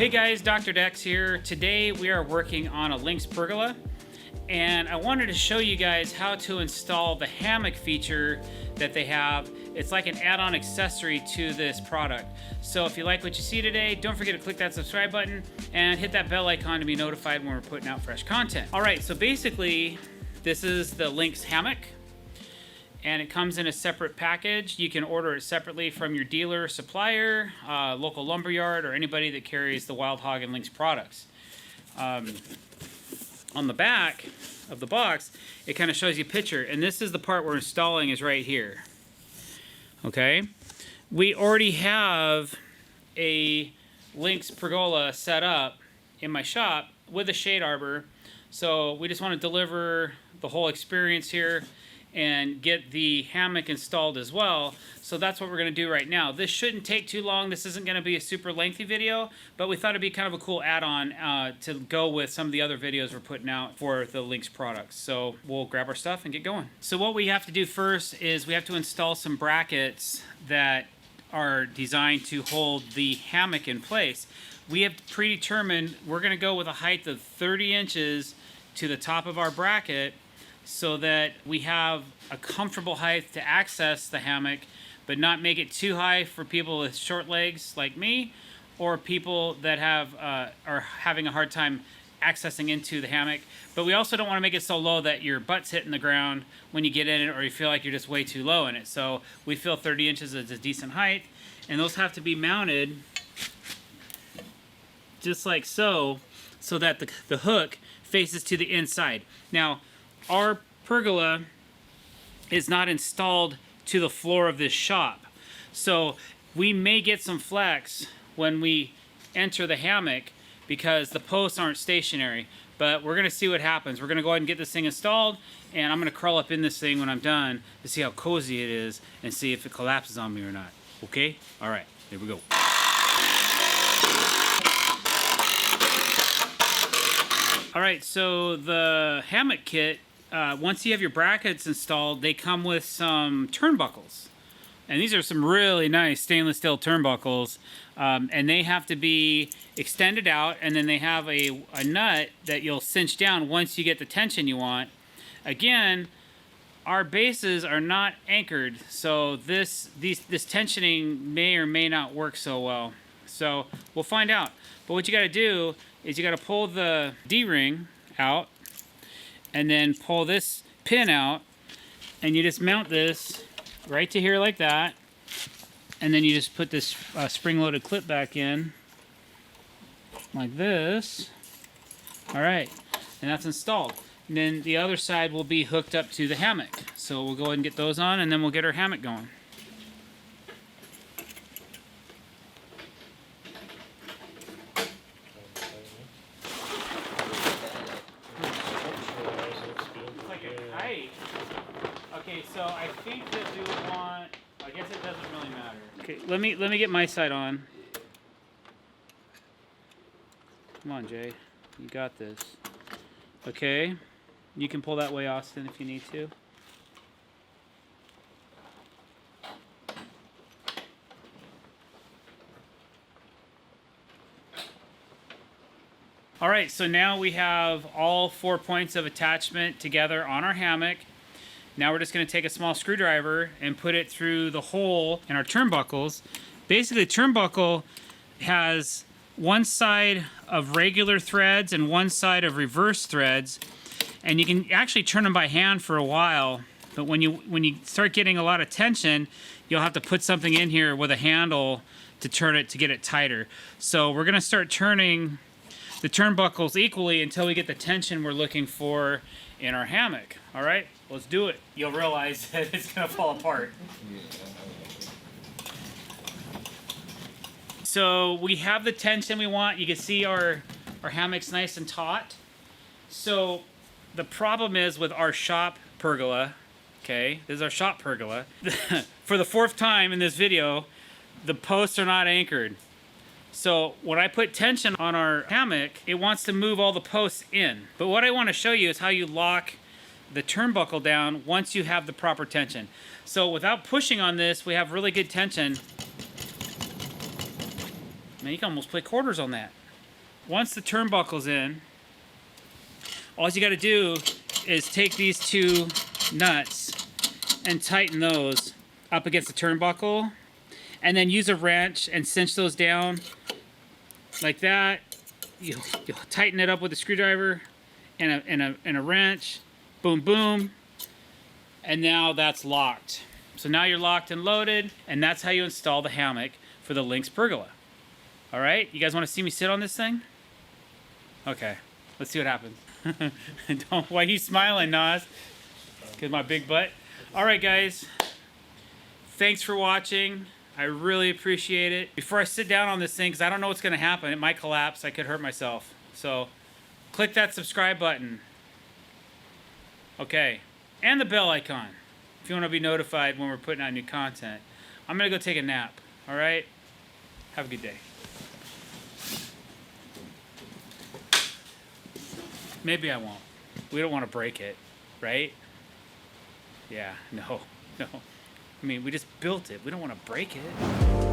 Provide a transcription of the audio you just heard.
Hey guys, drdecks here. Today we are working on a Linx Pergola, and I wanted to show you guys how to install the hammock feature that they have. It's like an add-on accessory to this product. So if you like what you see today, don't forget to click that subscribe button and hit that bell icon to be notified when we're putting out fresh content. All right, so basically this is the Linx Hammock, and it comes in a separate package. You can order it separately from your dealer, supplier, local lumberyard, or anybody that carries the Wild Hog and Linx products. On the back of the box, it kind of shows you a picture, and this is the part we're installing is right here. Okay, we already have a Linx Pergola set up in my shop with a shade arbor, so we just want to deliver the whole experience here and get the hammock installed as well. So that's what we're going to do right now. This shouldn't take too long. This isn't going to be a super lengthy video, but we thought it'd be kind of a cool add-on to go with some of the other videos we're putting out for the Linx products. So we'll grab our stuff and get going. So what we have to do first is we have to install some brackets that are designed to hold the hammock in place. We have predetermined we're going to go with a height of 30 inches to the top of our bracket, so that we have a comfortable height to access the hammock, but not make it too high for people with short legs like me, or people that have are having a hard time accessing into the hammock. But we also don't want to make it so low that your butt's hitting the ground when you get in it, or you feel like you're just way too low in it. So we feel 30 inches is a decent height, and those have to be mounted just like so, so that the hook faces to the inside. Now, our pergola is not installed to the floor of this shop, so we may get some flex when we enter the hammock because the posts aren't stationary, but we're gonna see what happens. We're gonna go ahead and get this thing installed, and I'm gonna crawl up in this thing when I'm done to see how cozy it is and see if it collapses on me or not. Okay? All right, here we go. All right, so the hammock kit, once you have your brackets installed, they come with some turnbuckles. And these are some really nice stainless steel turnbuckles. And they have to be extended out, and then they have a nut that you'll cinch down once you get the tension you want. Again, our bases are not anchored, so this tensioning may or may not work so well. So we'll find out. But what you gotta do is you gotta pull the D-ring out, and then pull this pin out, and you just mount this right to here like that, and then you just put this spring-loaded clip back in like this. All right, and that's installed. And then the other side will be hooked up to the hammock. So we'll go ahead and get those on, and then we'll get our hammock going. Okay, so I think that we would want, I guess it doesn't really matter. Okay, let me get my side on. Come on, Jay. You got this. Okay. You can pull that way, Austin, if you need to. All right, so now we have all 4 points of attachment together on our hammock. Now we're just going to take a small screwdriver and put it through the hole in our turnbuckles. Basically, the turnbuckle has one side of regular threads and one side of reverse threads, and you can actually turn them by hand for a while. But when you start getting a lot of tension, you'll have to put something in here with a handle to turn it to get it tighter. So we're going to start turning the turnbuckles equally until we get the tension we're looking for in our hammock. All right, let's do it. You'll realize that it's gonna fall apart. So we have the tension we want. You can see our hammock's nice and taut. So the problem is with our shop pergola, okay, this is our shop pergola. For the 4th time in this video, the posts are not anchored. So when I put tension on our hammock, it wants to move all the posts in. But what I want to show you is how you lock the turnbuckle down once you have the proper tension. So without pushing on this, we have really good tension. Man, you can almost play quarters on that. once the turnbuckle's in, all you got to do is take these two nuts and tighten those up against the turnbuckle, and then use a wrench and cinch those down like that. You'll tighten it up with a screwdriver and a wrench. Boom, boom. And now that's locked. So now you're locked and loaded, and that's how you install the hammock for the Linx Pergola. All right, you guys want to see me sit on this thing? Okay, let's see what happens. Why are you smiling, Nas? Because my big butt. All right, guys. Thanks for watching. I really appreciate it. Before I sit down on this thing, because I don't know what's going to happen, it might collapse. I could hurt myself. So click that subscribe button. Okay, and the bell icon if you want to be notified when we're putting out new content. I'm going to go take a nap. All right? Have a good day. Maybe I won't. We don't want to break it, right? Yeah, no. I mean, we just built it. We don't want to break it.